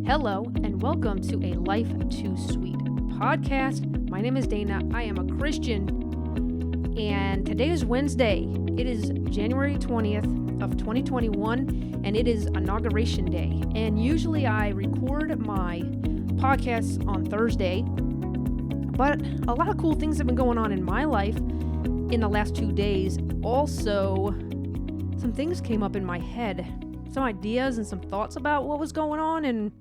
Hello, and welcome to a Life Too Sweet podcast. My name is Dana. I am a Christian, and today is Wednesday. It is January 20th of 2021, and it is Inauguration Day. And usually I record my podcasts on Thursday, but a lot of cool things have been going on in my life in the last 2 days. Also, some things came up in my head, some ideas and some thoughts about what was going on. And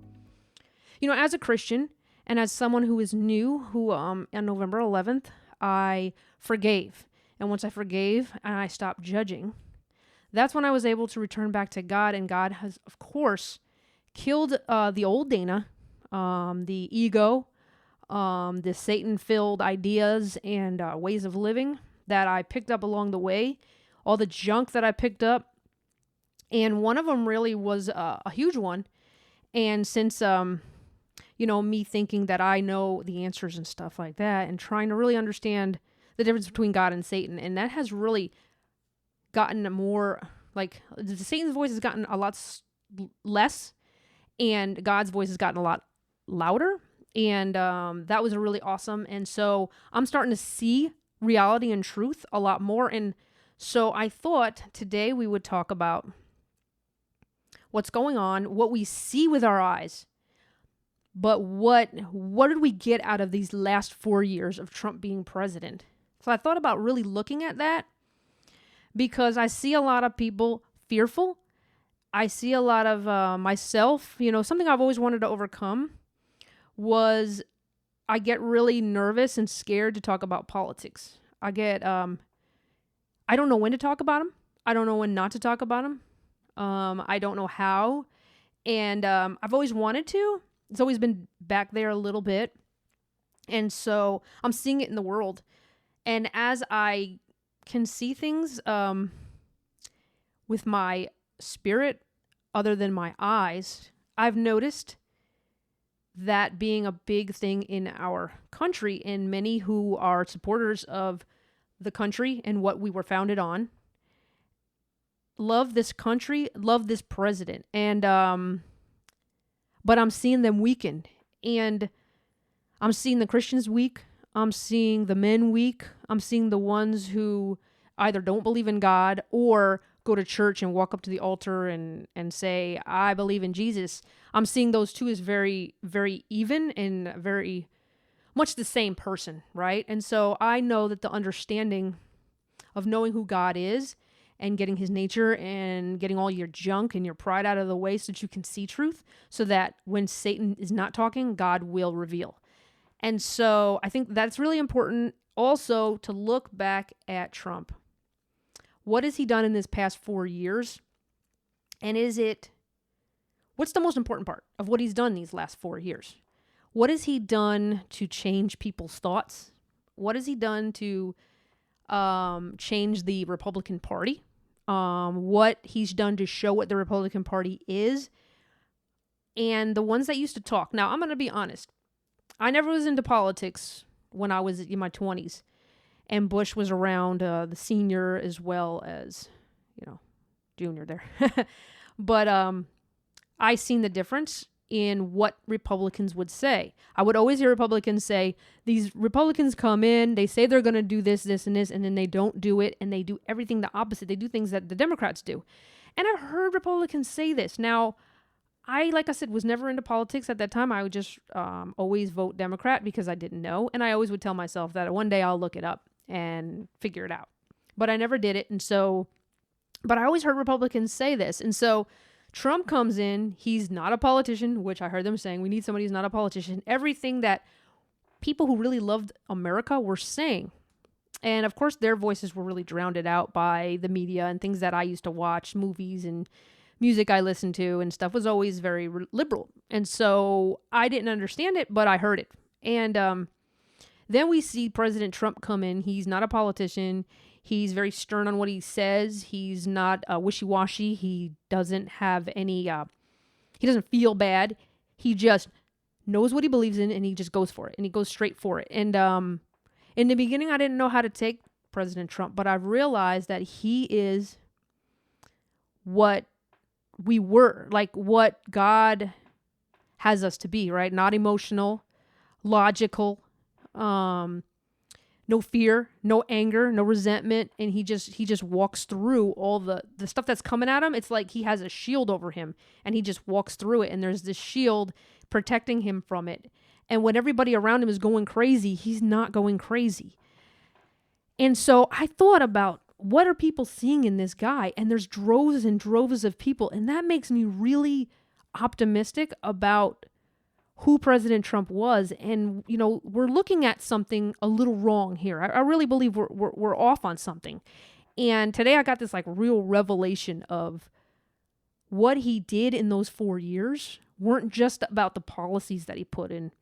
as a Christian and as someone who is new, who on November 11th, I forgave. And once I forgave and I stopped judging, that's when I was able to return back to God. And God has, of course, killed the old Dana, the ego, the Satan-filled ideas and ways of living that I picked up along the way, all the junk that I picked up. And one of them really was a huge one. And since me thinking that I know the answers and stuff like that and trying to really understand the difference between God and Satan. And that has really gotten more, Satan's voice has gotten a lot less and God's voice has gotten a lot louder. And that was really awesome. And so I'm starting to see reality and truth a lot more. And so I thought today we would talk about what's going on, what we see with our eyes. But what did we get out of these last 4 years of Trump being president? So I thought about really looking at that because I see a lot of people fearful. I see a lot of myself, something I've always wanted to overcome was I get really nervous and scared to talk about politics. I don't know when to talk about them. I don't know when not to talk about them. I don't know how. And I've always wanted to. It's always been back there a little bit. And so I'm seeing it in the world. And as I can see things with my spirit other than my eyes, I've noticed that being a big thing in our country, and many who are supporters of the country and what we were founded on love this country, love this president. And but I'm seeing them weakened, and I'm seeing the Christians weak. I'm seeing the men weak. I'm seeing the ones who either don't believe in God or go to church and walk up to the altar and say, I believe in Jesus. I'm seeing those two as very, very even and very much the same person, right? And so I know that the understanding of knowing who God is and getting his nature and getting all your junk and your pride out of the way so that you can see truth, so that when Satan is not talking, God will reveal. And so I think that's really important also to look back at Trump. What has he done in this past 4 years? And what's the most important part of what he's done these last 4 years? What has he done to change people's thoughts? What has he done to change the Republican Party? What he's done to show what the Republican Party is? And the ones that used to talk. Now, I'm going to be honest. I never was into politics when I was in my 20s. And Bush was around, the senior as well as, junior there. But I seen the difference in what Republicans would say. I would always hear Republicans say, these Republicans come in, they say they're going to do this, this, and this, and then they don't do it, and they do everything the opposite. They do things that the Democrats do. And I've heard Republicans say this. Now, like I said, was never into politics at that time. I would just always vote Democrat because I didn't know. And I always would tell myself that one day I'll look it up and figure it out. But I never did it. But I always heard Republicans say this. And so Trump comes in, he's not a politician, which I heard them saying, we need somebody who's not a politician. Everything that people who really loved America were saying. And of course, their voices were really drowned out by the media and things that I used to watch, movies and music I listened to and stuff was always very liberal. And so I didn't understand it, but I heard it. And then we see President Trump come in. He's not a politician. He's very stern on what he says. He's not wishy-washy. He doesn't have any, he doesn't feel bad. He just knows what he believes in and he just goes for it and he goes straight for it. And in the beginning, I didn't know how to take President Trump, but I've realized that he is what we were, like what God has us to be, right? Not emotional, logical, no fear, no anger, no resentment, and he just walks through all the stuff that's coming at him. It's like he has a shield over him, and he just walks through it, and there's this shield protecting him from it. And when everybody around him is going crazy, he's not going crazy. And so I thought about, what are people seeing in this guy? And there's droves and droves of people, and that makes me really optimistic about who President Trump was. And, we're looking at something a little wrong here. I really believe we're off on something. And today I got this like real revelation of what he did in those 4 years weren't just about the policies that he put in.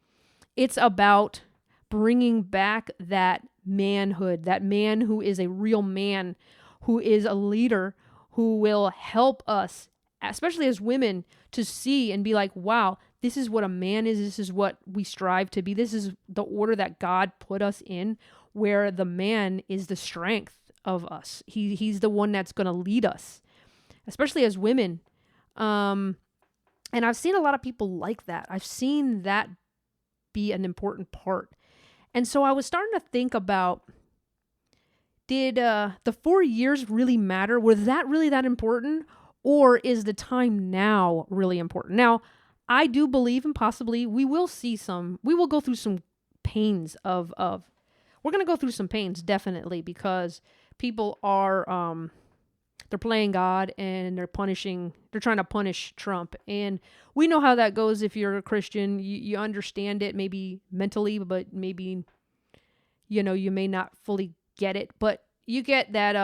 It's about bringing back that manhood, that man who is a real man, who is a leader, who will help us, especially as women, to see and be like, wow, this is what a man is. This is what we strive to be. This is the order that God put us in, where the man is the strength of us. He's the one that's going to lead us, especially as women. And I've seen a lot of people like that. I've seen that be an important part. And so I was starting to think about, did the 4 years really matter? Was that really that important? Or is the time now really important? Now, I do believe, and possibly we will go through some pains we're going to go through some pains, definitely, because people are, they're playing God, and they're trying to punish Trump. And we know how that goes. If you're a Christian, you understand it, maybe mentally, but maybe, you may not fully get it, but you get that,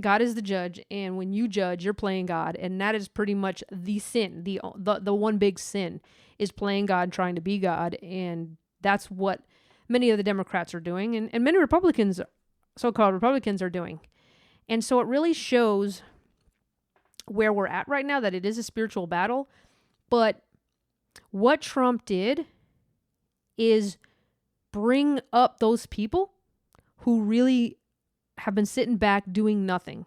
God is the judge, and when you judge, you're playing God, and that is pretty much the sin. The one big sin is playing God, trying to be God, and that's what many of the Democrats are doing, and many Republicans, so-called Republicans, are doing. And so it really shows where we're at right now, that it is a spiritual battle. But what Trump did is bring up those people who really have been sitting back doing nothing.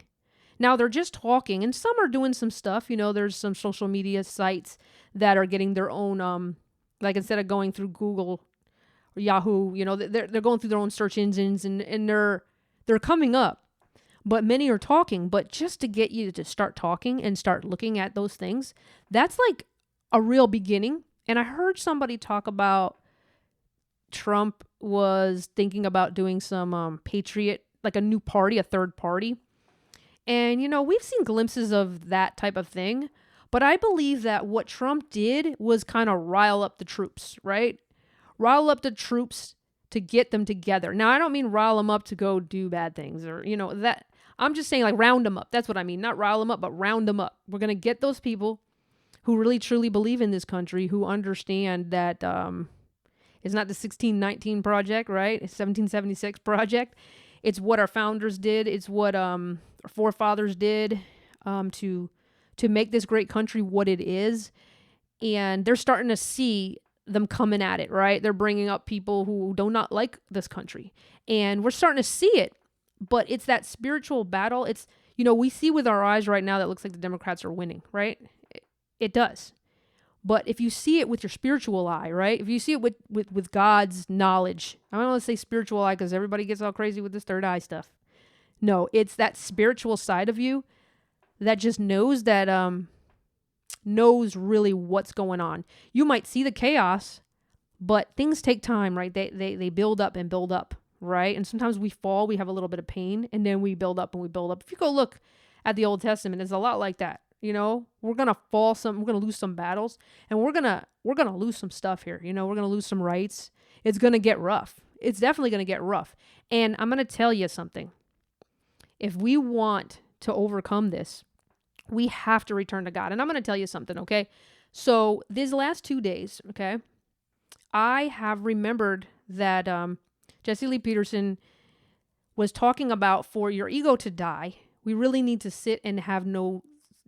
Now they're just talking, and some are doing some stuff. There's some social media sites that are getting their own, like instead of going through Google or Yahoo, they're going through their own search engines, and they're coming up. But many are talking. But just to get you to start talking and start looking at those things, that's like a real beginning. And I heard somebody talk about Trump was thinking about doing some patriot, like a new party, a third party. And, we've seen glimpses of that type of thing. But I believe that what Trump did was kind of rile up the troops, right? Rile up the troops to get them together. Now, I don't mean rile them up to go do bad things or, that. I'm just saying, like, round them up. That's what I mean. Not rile them up, but round them up. We're going to get those people who really, truly believe in this country, who understand that it's not the 1619 project, right? It's 1776 project. It's what our founders did. It's what our forefathers did to make this great country what it is. And they're starting to see them coming at it, right? They're bringing up people who do not like this country. And we're starting to see it. But it's that spiritual battle. It's, we see with our eyes right now that looks like the Democrats are winning, right? It does. But if you see it with your spiritual eye, right? If you see it with God's knowledge, I don't want to say spiritual eye because everybody gets all crazy with this third eye stuff. No, it's that spiritual side of you that just knows knows really what's going on. You might see the chaos, but things take time, right? They build up and build up, right? And sometimes we fall, we have a little bit of pain, and then we build up and we build up. If you go look at the Old Testament, it's a lot like that. We're going to we're going to lose some battles, and we're going to lose some stuff here. We're going to lose some rights. It's going to get rough. It's definitely going to get rough. And I'm going to tell you something. If we want to overcome this, we have to return to God. And I'm going to tell you something, okay? So these last 2 days, okay, I have remembered that Jesse Lee Peterson was talking about, for your ego to die, we really need to sit and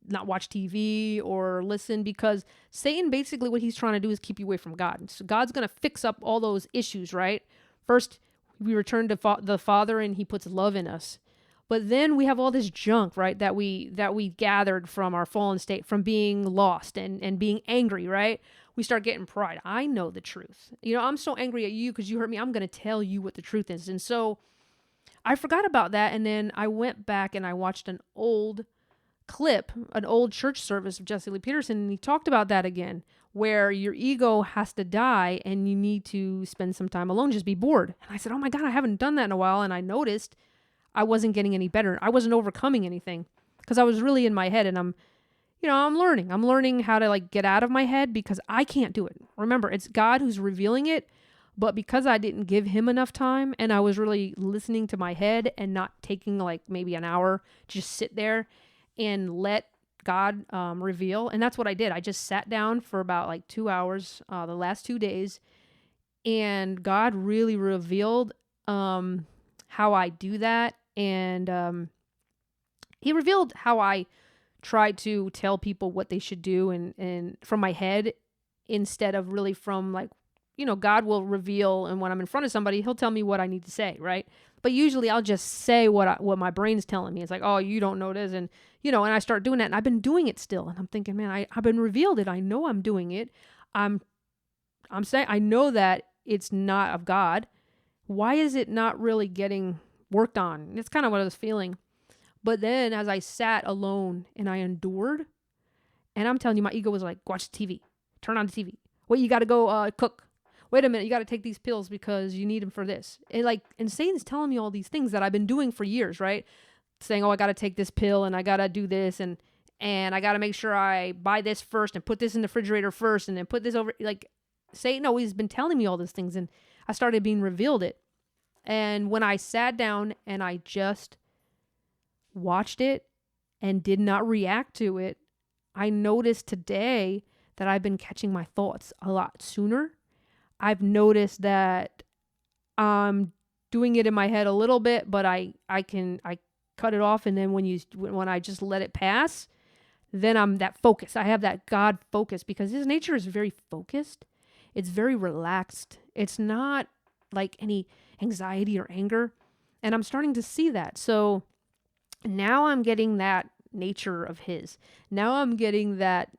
not watch TV or listen, because Satan, basically what he's trying to do is keep you away from God. So God's going to fix up all those issues, right? First, we return to the Father, and he puts love in us. But then we have all this junk, right, that we gathered from our fallen state, from being lost and being angry, right? we start getting pride. I know the truth. I'm so angry at you because you hurt me. I'm going to tell you what the truth is. And so I forgot about that. And then I went back and I watched an old clip, an old church service of Jesse Lee Peterson. And he talked about that again, where your ego has to die and you need to spend some time alone, just be bored. And I said, oh my God, I haven't done that in a while. And I noticed I wasn't getting any better. I wasn't overcoming anything because I was really in my head, and I'm learning. I'm learning how to get out of my head because I can't do it. Remember, it's God who's revealing it. But because I didn't give him enough time and I was really listening to my head and not taking maybe an hour to just sit there and let God reveal. And that's what I did. I just sat down for about 2 hours the last 2 days, and God really revealed how I do that. And he revealed how I try to tell people what they should do and from my head instead of really from God will reveal, and when I'm in front of somebody, he'll tell me what I need to say, right? But usually I'll just say what my brain's telling me. It's like, oh, you don't know this, and and I start doing that, and I've been doing it still, and I'm thinking, man, I've been revealed it. I know I'm doing it. I'm saying I know that it's not of God. Why is it not really getting worked on? It's kind of what I was feeling. But then as I sat alone and I endured, and I'm telling you, my ego was like, watch the TV, turn on the TV. Wait, you got to go cook. Wait a minute, you got to take these pills because you need them for this. And Satan's telling me all these things that I've been doing for years, right? Saying, oh, I got to take this pill and I got to do this and I got to make sure I buy this first and put this in the refrigerator first and then put this over. Satan always been telling me all these things, and I started being revealed it. And when I sat down and I just watched it and did not react to it, I noticed today that I've been catching my thoughts a lot sooner. I've noticed that I'm doing it in my head a little bit, but I cut it off. And then when I just let it pass, then I'm that focus. I have that God focus because his nature is very focused. It's very relaxed. It's not like any anxiety or anger. And I'm starting to see that. So now I'm getting that nature of his. Now I'm getting that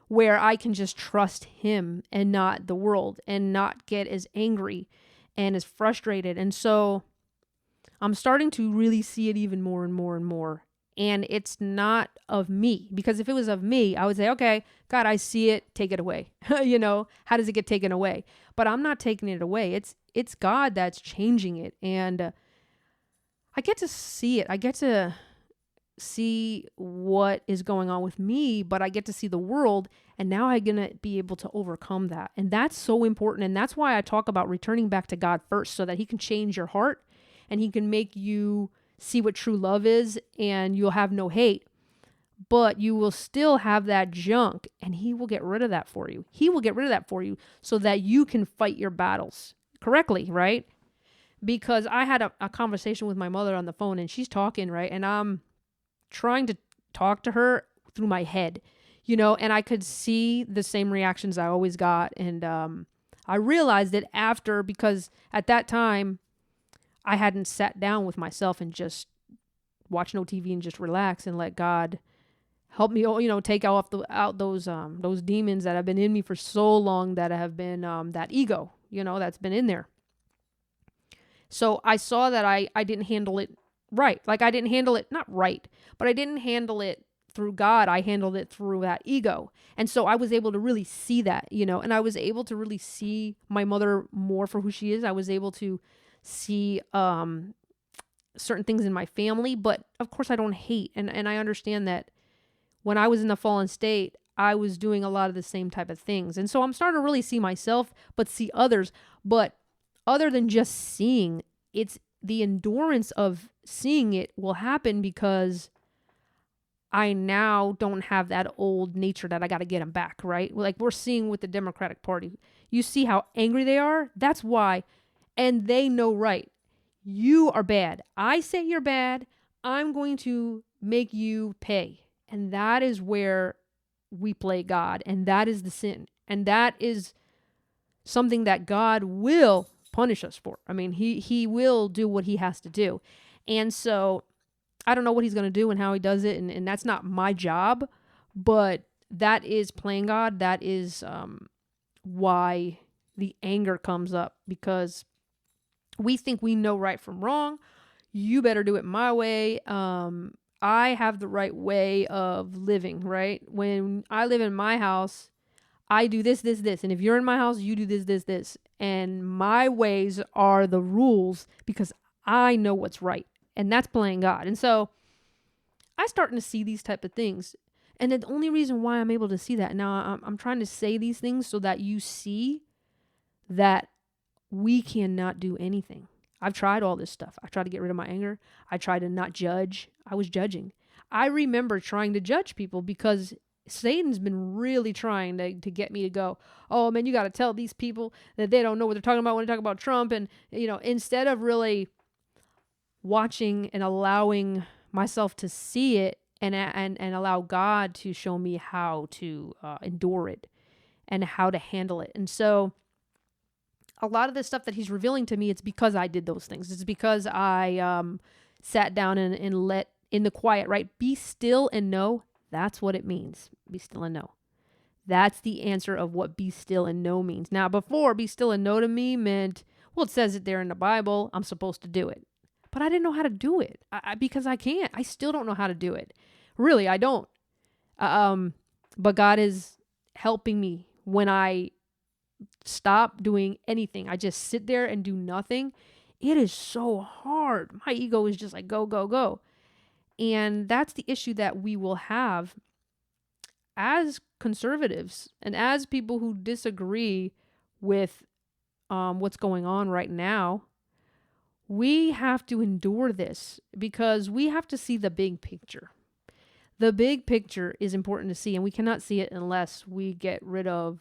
where I can just trust him and not the world and not get as angry and as frustrated. And so I'm starting to really see it even more and more and more. And it's not of me, because if it was of me, I would say, okay, God, I see it, take it away. How does it get taken away? But I'm not taking it away. It's God that's changing it. And I get to see it. I get to see what is going on with me, but I get to see the world, and now I'm going to be able to overcome that. And that's so important. And that's why I talk about returning back to God first, so that he can change your heart and he can make you see what true love is, and you'll have no hate, but you will still have that junk, and he will get rid of that for you. He will get rid of that for you so that you can fight your battles correctly, right? Because I had a conversation with my mother on the phone, and she's talking, right? And I'm trying to talk to her through my head, and I could see the same reactions I always got. And I realized it after, because at that time I hadn't sat down with myself and just watch no TV and just relax and let God help me, take out those demons that have been in me for so long, that have been that ego, that's been in there. So I saw that I didn't handle it right. I didn't handle it, not right, but I didn't handle it through God. I handled it through that ego. And so I was able to really see that, and I was able to really see my mother more for who she is. I was able to see certain things in my family, but of course I don't hate. And I understand that when I was in the fallen state, I was doing a lot of the same type of things. And so I'm starting to really see myself, but see others. But other than just seeing, it's the endurance of seeing it will happen because I now don't have that old nature that I got to get them back, right? We're seeing with the Democratic Party. You see how angry they are? That's why. And they know, right, you are bad. I say you're bad. I'm going to make you pay. And that is where we play God. And that is the sin. And that is something that God will punish us for. I mean, he will do what he has to do. And so I don't know what he's going to do and how he does it. And that's not my job. But that is playing God. That is why the anger comes up, because we think we know right from wrong. You better do it my way. I have the right way of living, right? When I live in my house, I do this, this, this. And if you're in my house, you do this, this, this. And my ways are the rules because I know what's right. And that's playing God. And so I starting to see these type of things. And the only reason why I'm able to see that now, I'm trying to say these things so that you see that we cannot do anything. I've tried all this stuff. I tried to get rid of my anger. I tried to not judge. I was judging. I remember trying to judge people because Satan's been really trying to get me to go, oh man, you got to tell these people that they don't know what they're talking about when they talk about Trump. And, instead of really watching and allowing myself to see it and allow God to show me how to endure it and how to handle it. And so a lot of the stuff that he's revealing to me, it's because I did those things. It's because I sat down and let in the quiet, right? Be still and know. That's what it means. Be still and know. That's the answer of what be still and know means. Now, before, be still and know to me meant, well, it says it there in the Bible. I'm supposed to do it. But I didn't know how to do it because I can't. I still don't know how to do it. Really, I don't. But God is helping me when I stop doing anything. I just sit there and do nothing. It is so hard. My ego is just like, go, go, go. And that's the issue that we will have as conservatives and as people who disagree with what's going on right now. We have to endure this because we have to see the big picture. The big picture is important to see, and we cannot see it unless we get rid of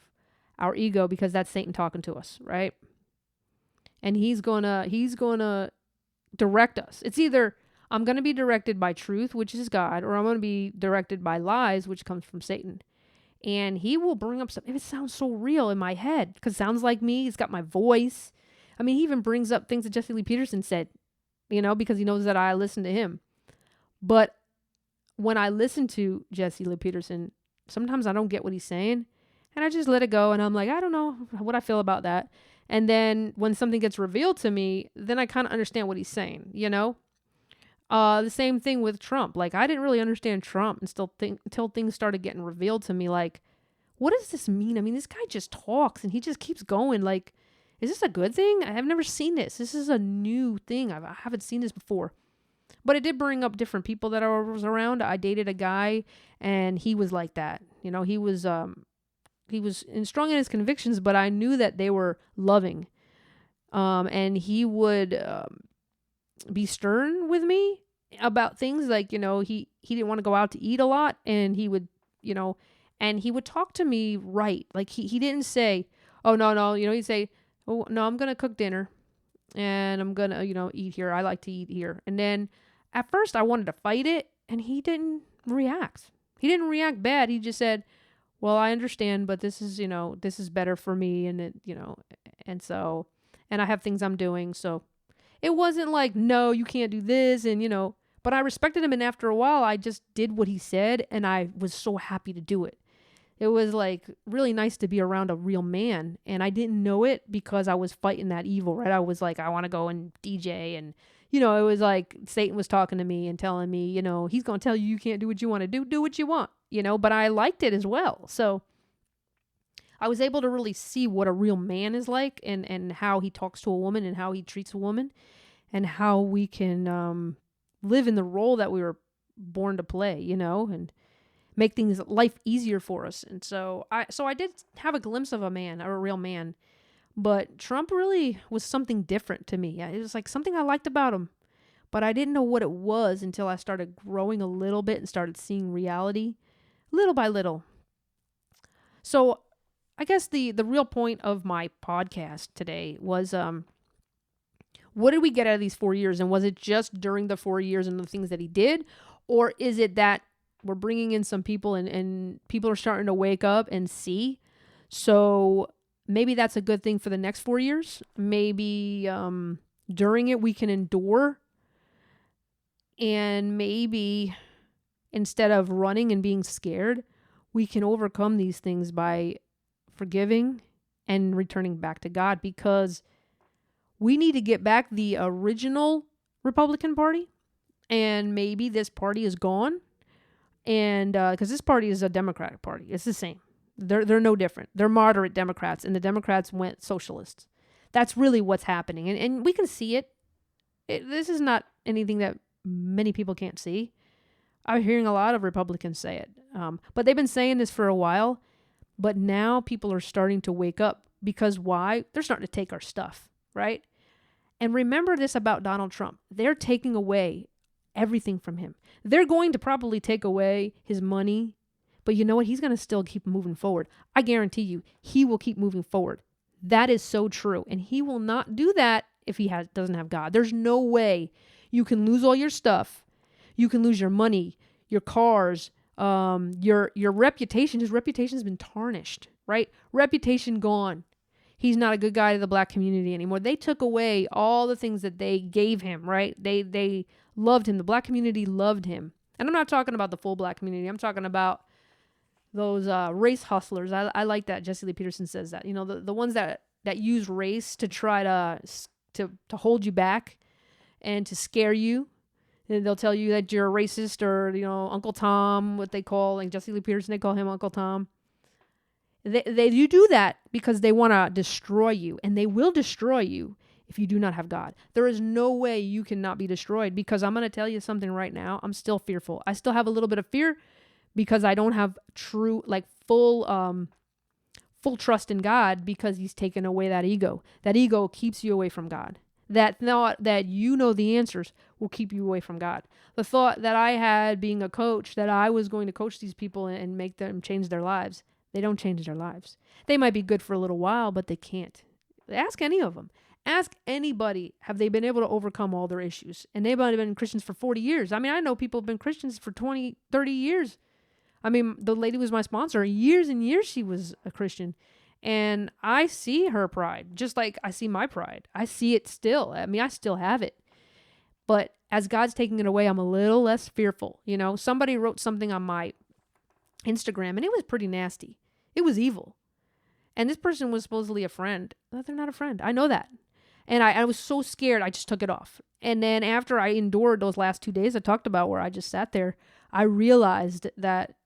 our ego, because that's Satan talking to us, right? And he's gonna direct us. It's either I'm gonna be directed by truth, which is God, or I'm gonna be directed by lies, which comes from Satan. And he will bring up something. It sounds so real in my head because it sounds like me. He's got my voice. I mean, he even brings up things that Jesse Lee Peterson said, because he knows that I listen to him. But when I listen to Jesse Lee Peterson, sometimes I don't get what he's saying. And I just let it go. And I'm like, I don't know what I feel about that. And then when something gets revealed to me, then I kind of understand what he's saying, The same thing with Trump. Like, I didn't really understand Trump until things started getting revealed to me. Like, what does this mean? I mean, this guy just talks and he just keeps going. Like, is this a good thing? I've never seen this. This is a new thing. I haven't seen this before. But it did bring up different people that I was around. I dated a guy and he was like that. He was strong in his convictions, but I knew that they were loving. And he would be stern with me about things like, he didn't want to go out to eat a lot, and he would, and he would talk to me right. Like he didn't say, oh, no, he'd say, oh, no, I'm going to cook dinner and I'm going to, eat here. I like to eat here. And then at first I wanted to fight it, and he didn't react. He didn't react bad. He just said, well, I understand, but this is, this is better for me. And it, and so, and I have things I'm doing. So it wasn't like, no, you can't do this. And, but I respected him. And after a while, I just did what he said. And I was so happy to do it. It was like really nice to be around a real man. And I didn't know it because I was fighting that evil, right? I was like, I want to go and DJ. And, it was like Satan was talking to me and telling me, he's going to tell you can't do what you want to do. Do what you want, but I liked it as well. So I was able to really see what a real man is like, and how he talks to a woman and how he treats a woman, and how we can live in the role that we were born to play, and make things life easier for us. And so I did have a glimpse of a man, or a real man, but Trump really was something different to me. It was like something I liked about him, but I didn't know what it was until I started growing a little bit and started seeing reality little by little. So I guess the real point of my podcast today was, what did we get out of these 4 years? And was it just during the 4 years and the things that he did? Or is it that we're bringing in some people and people are starting to wake up and see? So maybe that's a good thing for the next 4 years. Maybe during it we can endure. And maybe instead of running and being scared, we can overcome these things by forgiving and returning back to God, because we need to get back the original Republican Party, and maybe this party is gone, and because this party is a Democratic Party, it's the same. They're no different. They're moderate Democrats, and the Democrats went socialists. That's really what's happening, and we can see it. This is not anything that many people can't see. I'm hearing a lot of Republicans say it, but they've been saying this for a while. But now people are starting to wake up, because why? They're starting to take our stuff, right? And remember this about Donald Trump. They're taking away everything from him. They're going to probably take away his money, but you know what? He's going to still keep moving forward. I guarantee you, he will keep moving forward. That is so true. And he will not do that if he doesn't have God. There's no way you can lose all your stuff. You can lose your money, your cars, your reputation. His reputation's been tarnished, right? Reputation gone. He's not a good guy to the black community anymore. They took away all the things that they gave him, right? They loved him. The black community loved him. And I'm not talking about the full black community. I'm talking about those race hustlers. I like that. Jesse Lee Peterson says that. You know, the ones that use race to try to hold you back and to scare you. And they'll tell you that you're a racist, or, you know, Uncle Tom, what they call, like Jesse Lee Peterson, they call him Uncle Tom. They do that because they want to destroy you, and they will destroy you if you do not have God. There is no way you cannot be destroyed, because I'm going to tell you something right now. I'm still fearful. I still have a little bit of fear because I don't have true, like full trust in God, because he's taken away that ego. That ego keeps you away from God. That thought that you know the answers will keep you away from God. The thought that I had being a coach, that I was going to coach these people and make them change their lives. They don't change their lives. They might be good for a little while, but they can't. Ask any of them. Ask anybody, have they been able to overcome all their issues? And they've been Christians for 40 years. I mean, I know people have been Christians for 20, 30 years. I mean, the lady was my sponsor. Years and years she was a Christian. And I see her pride, just like I see my pride. I see it still. I mean, I still have it. But as God's taking it away, I'm a little less fearful. You know, somebody wrote something on my Instagram, and it was pretty nasty. It was evil. And this person was supposedly a friend. But they're not a friend. I know that. And I was so scared, I just took it off. And then after I endured those last 2 days I talked about, where I just sat there, I realized that,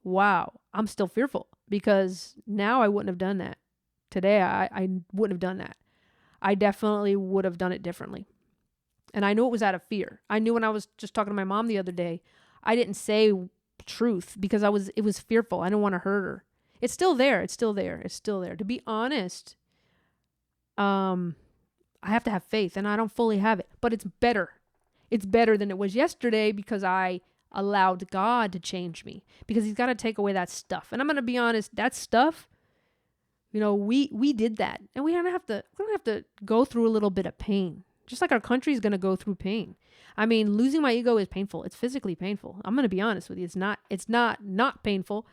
wow, I'm still fearful. Because now I wouldn't have done that. Today, I wouldn't have done that. I definitely would have done it differently. And I knew it was out of fear. I knew when I was just talking to my mom the other day, I didn't say truth because it was fearful. I didn't want to hurt her. It's still there. It's still there. It's still there. To be honest, I have to have faith, and I don't fully have it. But it's better. It's better than it was yesterday, because I allowed God to change me, because he's got to take away that stuff. And I'm going to be honest, that stuff, you know, we did that, and we don't have to go through a little bit of pain, just like our country is going to go through pain. I mean, losing my ego is painful. It's physically painful. I'm going to be honest with you. It's not painful,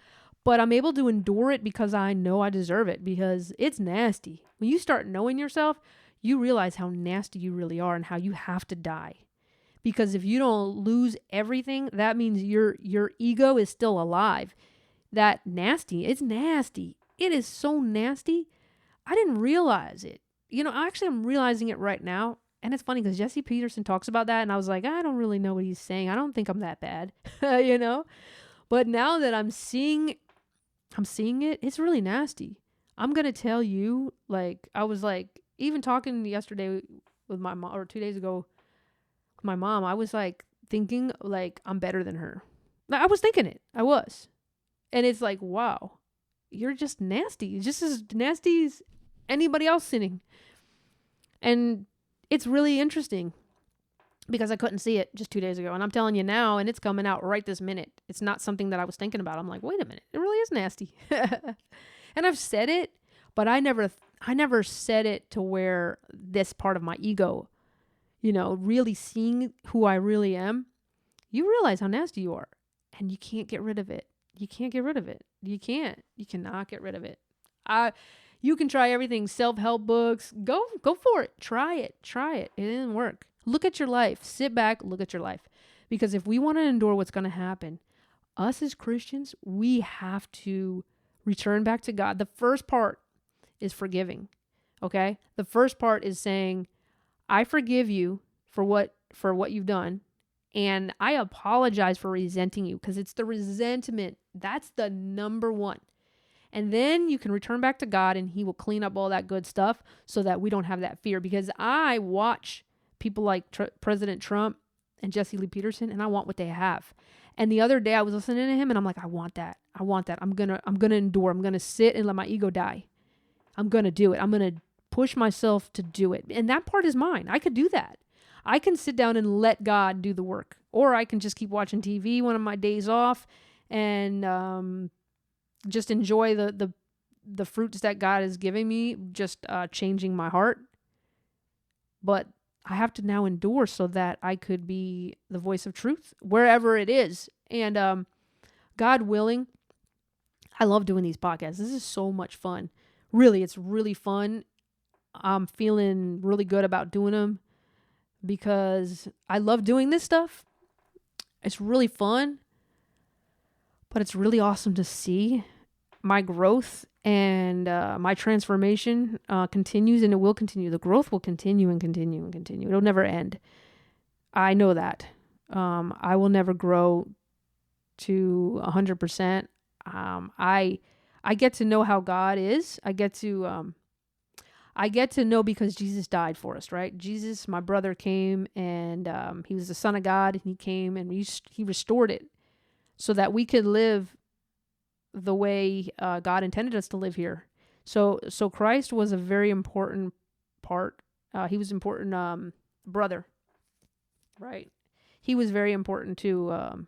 but I'm able to endure it because I know I deserve it, because it's nasty. When you start knowing yourself, you realize how nasty you really are and how you have to die. Because if you don't lose everything, that means your ego is still alive. That nasty, it's nasty. It is so nasty. I didn't realize it. You know, actually, I'm realizing it right now. And it's funny because Jesse Peterson talks about that. And I was like, I don't really know what he's saying. I don't think I'm that bad, you know. But now that I'm seeing it, it's really nasty. I'm going to tell you, like, I was like, even talking yesterday with my mom, or 2 days ago, my mom, I was like thinking like I'm better than her. I was thinking it. I was. And it's like, wow, you're just nasty. You're just as nasty as anybody else sinning. And it's really interesting because I couldn't see it just 2 days ago. And I'm telling you now, and it's coming out right this minute. It's not something that I was thinking about. I'm like, wait a minute. It really is nasty. And I've said it, but I never said it to where this part of my ego, you know, really seeing who I really am, you realize how nasty you are, and you can't get rid of it. You can't get rid of it. You cannot get rid of it. You can try everything, self-help books, go for it. Try it. It didn't work. Look at your life. Sit back, look at your life. Because if we want to endure what's going to happen, Us as Christians, we have to return back to God. The first part is forgiving. Okay? The first part is saying, I forgive you for what you've done, and I apologize for resenting you, because it's the resentment. That's the number one. And then you can return back to God and he will clean up all that good stuff so that we don't have that fear. Because I watch people like President Trump and Jesse Lee Peterson, and I want what they have. And the other day I was listening to him and I'm like, I want that. I want that. I'm going to endure. I'm going to sit and let my ego die. I'm going to do it. I'm going to push myself to do it. And that part is mine. I could do that. I can sit down and let God do the work. Or I can just keep watching TV one of my days off and just enjoy the fruits that God is giving me, just changing my heart. But I have to now endure so that I could be the voice of truth wherever it is. And God willing, I love doing these podcasts. This is so much fun. Really, it's really fun. I'm feeling really good about doing them because I love doing this stuff. It's really fun, but it's really awesome to see my growth and my transformation continues, and it will continue. The growth will continue and continue and continue. It'll never end. I know that. I will never grow to 100%. I get to know how God is. I get to know because Jesus died for us, right? Jesus, my brother, came and he was the Son of God, and he came and he restored it so that we could live the way God intended us to live here. So Christ was a very important part. He was important brother, right? He was very important to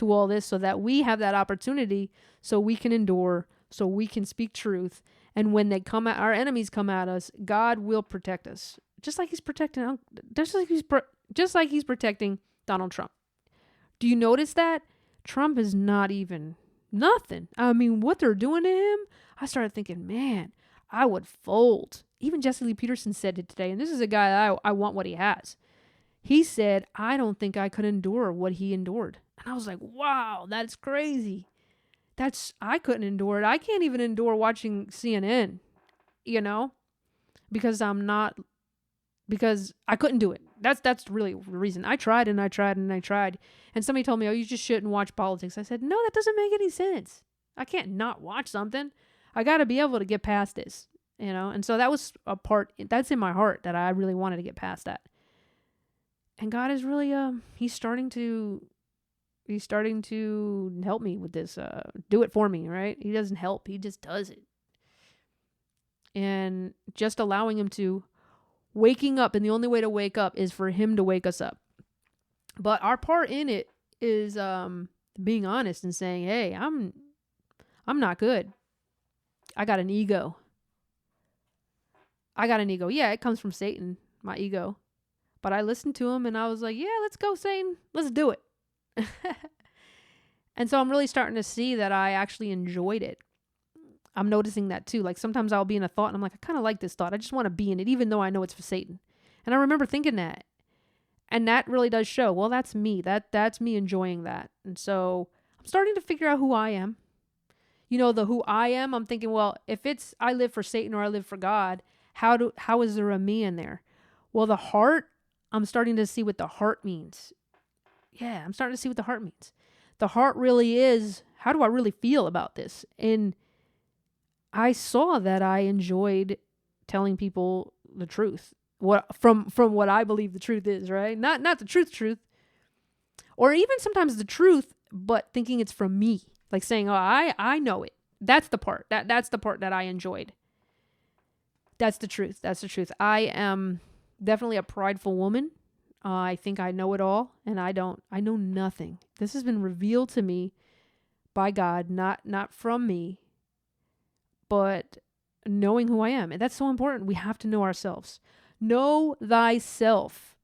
all this, so that we have that opportunity, so we can endure, so we can speak truth. And when they come at our enemies come at us, God will protect us, just like he's protecting Donald Trump. Do you notice that Trump is not even nothing? I mean, what they're doing to him, I started thinking, man, I would fold. Even Jesse Lee Peterson said it today, and this is a guy that I want what he has. He said, I don't think I could endure what he endured. And I was like, wow, that's crazy. I couldn't endure it. I can't even endure watching CNN, because I couldn't do it. That's really the reason. I tried and I tried and I tried. And somebody told me, oh, you just shouldn't watch politics. I said, no, that doesn't make any sense. I can't not watch something. I got to be able to get past this, And so that was a part that's in my heart that I really wanted to get past that. And God is really, he's starting to help me with this, do it for me, right? He doesn't help. He just does it. And just allowing him to waking up. And the only way to wake up is for him to wake us up. But our part in it is, being honest and saying, hey, I'm not good. I got an ego. Yeah, it comes from Satan, my ego. But I listened to him and I was like, yeah, let's go, Satan. Let's do it. And so I'm really starting to see that I actually enjoyed it. I'm noticing that too. Like sometimes I'll be in a thought and I'm like, I kind of like this thought. I just want to be in it, even though I know it's for Satan. And I remember thinking that. And that really does show, well, that's me. That's me enjoying that. And so I'm starting to figure out who I am. The who I am, I'm thinking, well, if it's I live for Satan or I live for God, how is there a me in there? Well, the heart, I'm starting to see what the heart means. Yeah, I'm starting to see what the heart means. The heart really is, how do I really feel about this? And I saw that I enjoyed telling people the truth. What from what I believe the truth is, right? Not the truth. Or even sometimes the truth, but thinking it's from me. Like saying, oh, I know it. That's the part. That's the part that I enjoyed. That's the truth. I am definitely a prideful woman. I think I know it all, and I don't. I know nothing. This has been revealed to me by God, not from me, but knowing who I am. And that's so important. We have to know ourselves. Know thyself.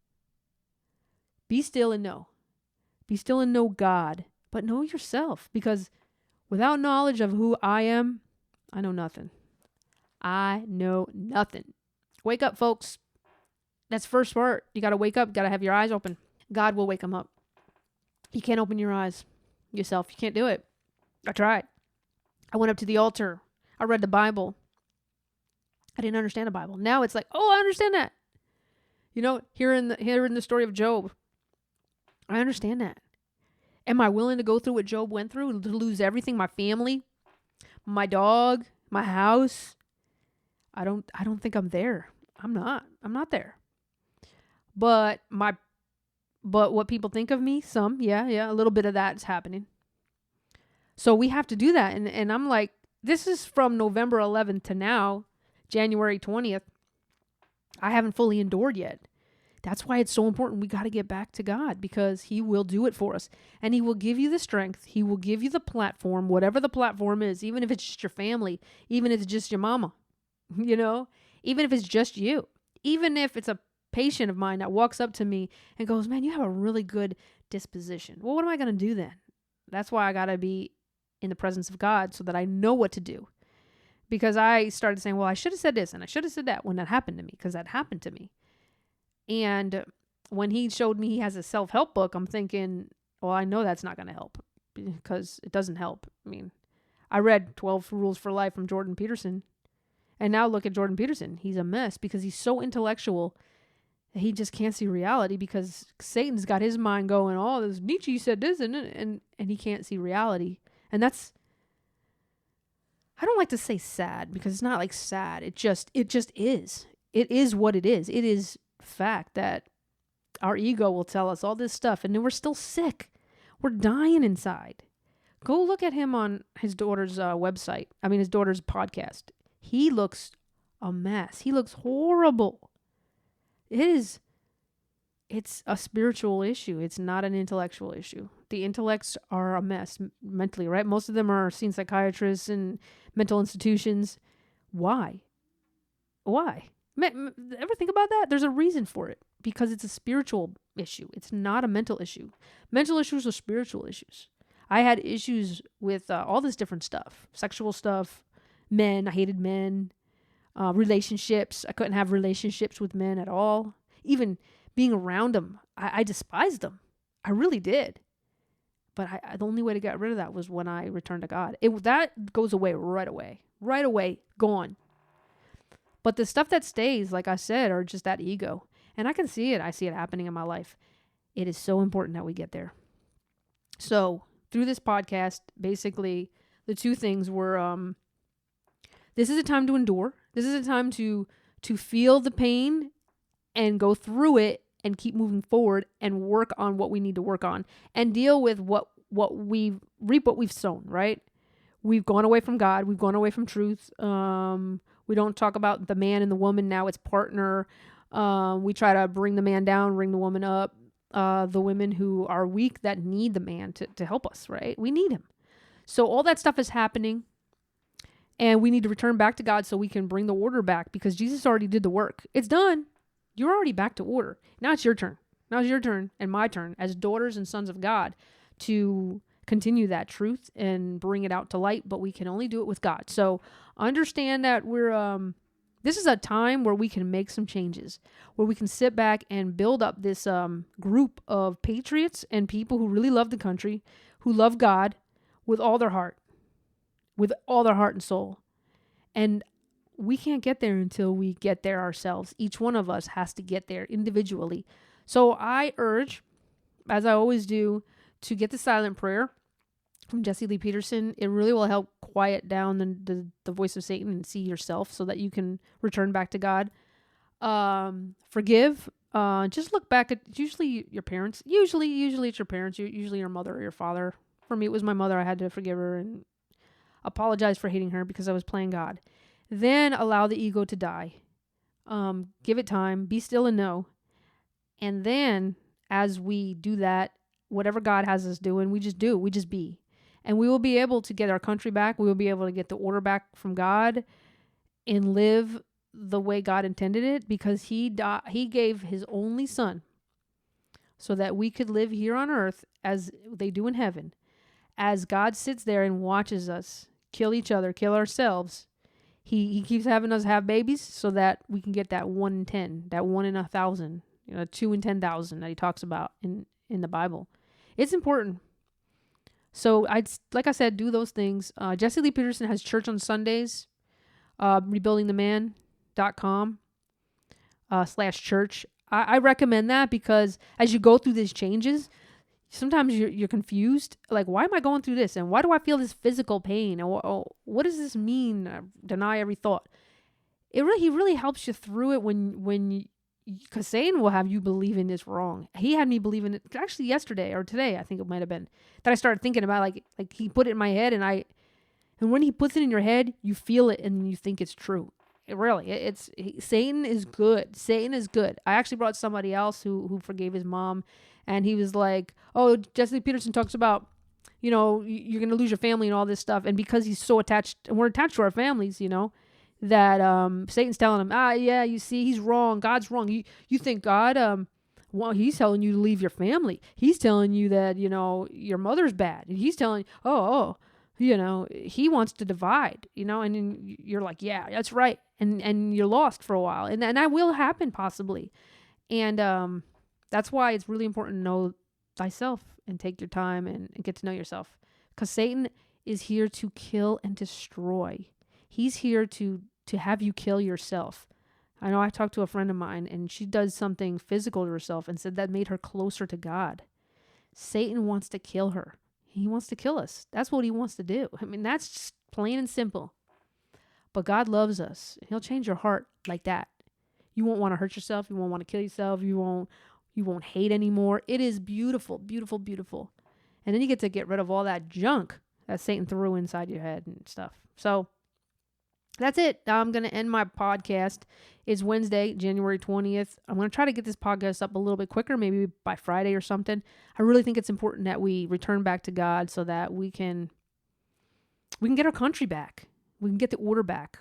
Be still and know. Be still and know God, but know yourself, because without knowledge of who I am, I know nothing. I know nothing. Wake up, folks. That's first part. You got to wake up. Got to have your eyes open. God will wake them up. You can't open your eyes. yourself. You can't do it. I tried. I went up to the altar. I read the Bible. I didn't understand the Bible. Now it's like, oh, I understand that. Hearing the story of Job, I understand that. Am I willing to go through what Job went through, to lose everything, my family, my dog, my house? I don't think I'm there. I'm not there. But what people think of me, a little bit of that is happening. So we have to do that. And I'm like, this is from November 11th to now, January 20th. I haven't fully endured yet. That's why it's so important. We got to get back to God, because he will do it for us. And he will give you the strength. He will give you the platform, whatever the platform is, even if it's just your family, even if it's just your mama, even if it's just you, even if it's a patient of mine that walks up to me and goes, man, you have a really good disposition. Well, what am I going to do then? That's why I got to be in the presence of God so that I know what to do. Because I started saying, well, I should have said this and I should have said that when that happened to me, because that happened to me. And when he showed me he has a self-help book, I'm thinking, well, I know that's not going to help, because it doesn't help. I mean, I read 12 Rules for Life from Jordan Peterson. And now look at Jordan Peterson. He's a mess because he's so intellectual that he just can't see reality, because Satan's got his mind going, oh, this Nietzsche said this, and he can't see reality. And that's, I don't like to say sad, because it's not like sad. It just is. It is what it is. It is fact that our ego will tell us all this stuff, and then we're still sick. We're dying inside. Go look at him on his daughter's his daughter's podcast. He looks a mess. He looks horrible. It's a spiritual issue. It's not an intellectual issue. The intellects are a mess mentally, right? Most of them are seen psychiatrists and mental institutions. Why? Ever think about that? There's a reason for it, because it's a spiritual issue. It's not a mental issue. Mental issues are spiritual issues. I had issues with all this different stuff, sexual stuff, men. I hated men, relationships. I couldn't have relationships with men at all. Even being around them, I despised them. I really did. But the only way to get rid of that was when I returned to God. That goes away right away, gone. But the stuff that stays, like I said, are just that ego. And I can see it. I see it happening in my life. It is so important that we get there. So through this podcast, basically, the two things were, this is a time to endure. This is a time to feel the pain and go through it and keep moving forward and work on what we need to work on and deal with what we reap what we've sown, right? We've gone away from God. We've gone away from truth. We don't talk about the man and the woman. Now it's partner. We try to bring the man down, bring the woman up. The women who are weak that need the man to help us, right? We need him. So all that stuff is happening. And we need to return back to God so we can bring the order back, because Jesus already did the work. It's done. You're already back to order. Now it's your turn. Now it's your turn and my turn as daughters and sons of God to continue that truth and bring it out to light, but we can only do it with God. So understand that this is a time where we can make some changes, where we can sit back and build up this group of patriots and people who really love the country, who love God with all their heart and soul. And we can't get there until we get there ourselves. Each one of us has to get there individually. So I urge, as I always do, to get the silent prayer from Jesse Lee Peterson. It really will help quiet down the voice of Satan and see yourself so that you can return back to God. Forgive. Just look back at usually your parents. Usually it's your parents. Usually your mother or your father. For me, it was my mother. I had to forgive her and apologize for hating her because I was playing God. Then allow the ego to die. Give it time. Be still and know. And then as we do that, whatever God has us doing, we just do. We just be. And we will be able to get our country back. We will be able to get the order back from God and live the way God intended it, because He gave His only Son so that we could live here on earth as they do in heaven. As God sits there and watches us kill each other, kill ourselves, He keeps having us have babies so that we can get that 1 in 10, that 1 in 1,000, 2 in 10,000 that He talks about in the Bible. It's important. So like I said, do those things. Jesse Lee Peterson has church on Sundays, rebuildingtheman.com /church. I recommend that because as you go through these changes, sometimes you're confused. Like, why am I going through this? And why do I feel this physical pain? And what does this mean? Deny every thought. He really helps you through it when because Satan will have you believing this wrong. He had me believing it actually yesterday or today, I think it might have been, that I started thinking about like he put it in my head, and when he puts it in your head, you feel it and you think it's true. Satan is good. Satan is good. I actually brought somebody else who forgave his mom, and he was like, "Oh, Jesse Peterson talks about, you're gonna lose your family and all this stuff, and because he's so attached, and we're attached to our families, that Satan's telling him, yeah, you see, he's wrong. God's wrong. You think God, well, he's telling you to leave your family. He's telling you that your mother's bad, and he's telling he wants to divide, and then you're like, yeah, that's right. And you're lost for a while. And that will happen possibly. And that's why it's really important to know thyself and take your time and get to know yourself. Because Satan is here to kill and destroy. He's here to have you kill yourself. I know I talked to a friend of mine, and she does something physical to herself and said that made her closer to God. Satan wants to kill her. He wants to kill us. That's what he wants to do. I mean, that's just plain and simple. But God loves us. He'll change your heart like that. You won't want to hurt yourself. You won't want to kill yourself. You won't hate anymore. It is beautiful, beautiful, beautiful. And then you get to get rid of all that junk that Satan threw inside your head and stuff. So that's it. I'm going to end my podcast. It's Wednesday, January 20th. I'm going to try to get this podcast up a little bit quicker, maybe by Friday or something. I really think it's important that we return back to God so that we can get our country back. We can get the order back.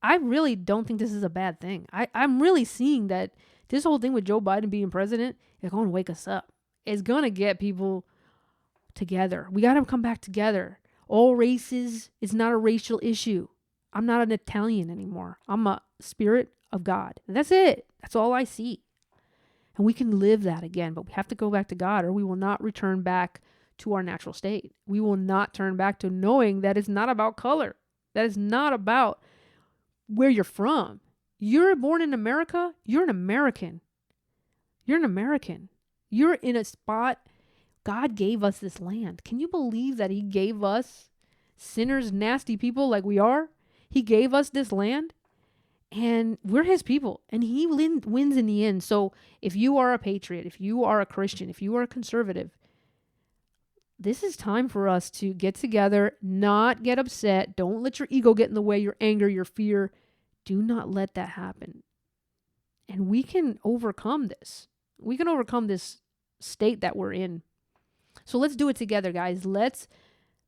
I really don't think this is a bad thing. I'm really seeing that this whole thing with Joe Biden being president is going to wake us up. It's going to get people together. We got to come back together. All races, it's not a racial issue. I'm not an Italian anymore. I'm a spirit of God. And that's it. That's all I see. And we can live that again, but we have to go back to God, or we will not return back to our natural state. We will not turn back to knowing that it's not about color. That is not about where you're from. You're born in America. You're an American. You're an American. You're in a spot. God gave us this land. Can you believe that he gave us sinners, nasty people like we are? He gave us this land, and we're his people, and he wins in the end. So if you are a patriot, if you are a Christian, if you are a conservative, this is time for us to get together, not get upset. Don't let your ego get in the way, your anger, your fear. Do not let that happen. And we can overcome this. We can overcome this state that we're in. So let's do it together, guys. Let's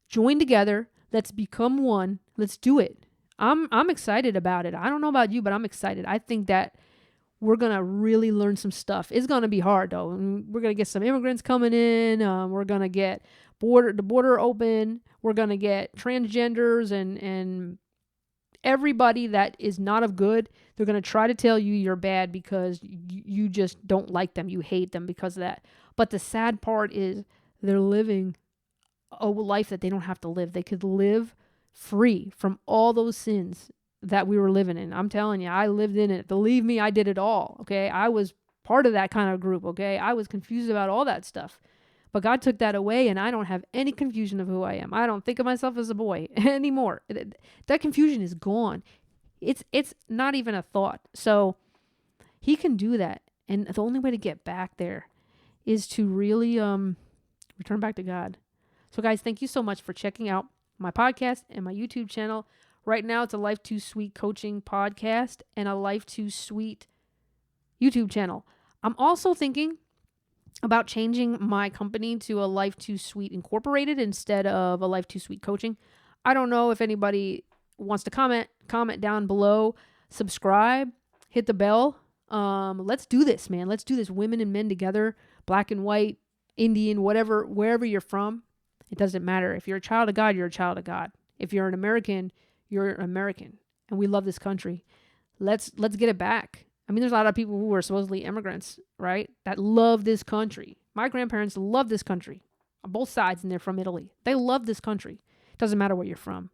join together. Let's become one. Let's do it. I'm excited about it. I don't know about you, but I'm excited. I think that we're going to really learn some stuff. It's going to be hard, though. We're going to get some immigrants coming in. We're going to get the border open. We're going to get transgenders and everybody that is not of good. They're going to try to tell you you're bad because you just don't like them. You hate them because of that. But the sad part is they're living a life that they don't have to live. They could live free from all those sins that we were living in. I'm telling you, I lived in it. Believe me, I did it all. Okay. I was part of that kind of group. Okay. I was confused about all that stuff, but God took that away, and I don't have any confusion of who I am. I don't think of myself as a boy anymore. That confusion is gone. It's not even a thought. So he can do that. And the only way to get back there is to really, return back to God. So guys, thank you so much for checking out my podcast and my YouTube channel. Right now, it's a Life Too Sweet coaching podcast and a Life Too Sweet YouTube channel. I'm also thinking about changing my company to a Life Too Sweet Incorporated instead of a Life Too Sweet Coaching. I don't know if anybody wants to comment down below, subscribe, hit the bell. Let's do this, man. Let's do this. Women and men together, black and white, Indian, whatever, wherever you're from. It doesn't matter. If you're a child of God, you're a child of God. If you're an American, you're an American. And we love this country. Let's get it back. I mean, there's a lot of people who are supposedly immigrants, right? That love this country. My grandparents love this country. on both sides, and they're from Italy. They love this country. Doesn't matter where you're from,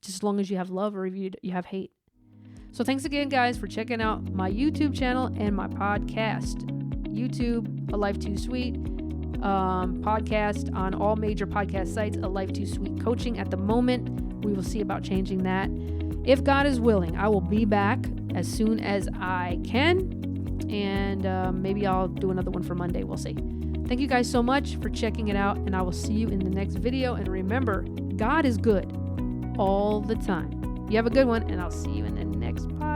just as long as you have love or you have hate. So thanks again, guys, for checking out my YouTube channel and my podcast. YouTube, A Life Too Sweet. Podcast on all major podcast sites, A Life Too Sweet Coaching at the moment. We will see about changing that. If God is willing, I will be back as soon as I can. And maybe I'll do another one for Monday. We'll see. Thank you guys so much for checking it out. And I will see you in the next video. And remember, God is good all the time. You have a good one, and I'll see you in the next podcast.